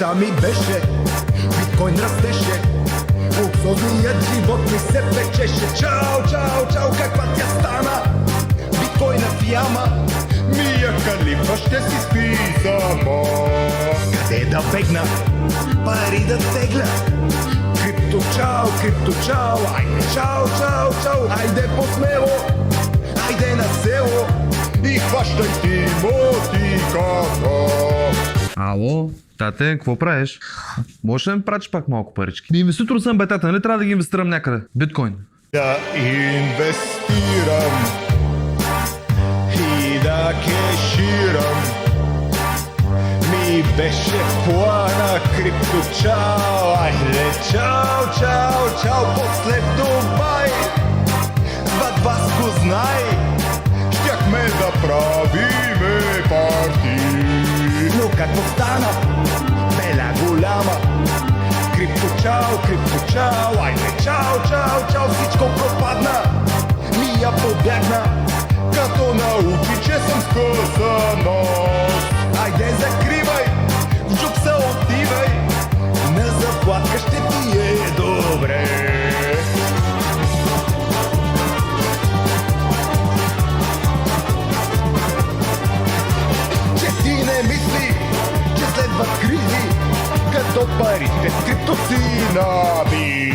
Мечта ми беше, биткоин растеше, луксозният живот ми се печеше. Чао, чао, чао, каква тя стана? Биткоина в яма, Мия Халифа ще си спи сама. Къде да бегна? Пари да тегля. Крипто чао, айде чао, чао, чао, айде по-смело, айде на село и хващай ти мотиката. Ало, тате, какво правиш? Може да ми прачиш пак малко парички? Инвеститор съм, бе, тате, нали трябва да ги инвестирам някъде? Биткоин. Да инвестирам и да кеширам. Ми беше в плана крипто чао, айде чао, чао, чао, после в Дубай. С Васко знай, щяхме да правиме парти. Но какво стана? Беля голяма. Крипто чао, айде чао, чао, чао, всичко пропадна. Мия побягна, като научи, че съм скъсан нос. Айде закривай, в джуп се отивай, на заплатка ще ти е добре. Че ти не мисли, че следват кризи, като парите в крипто си наби.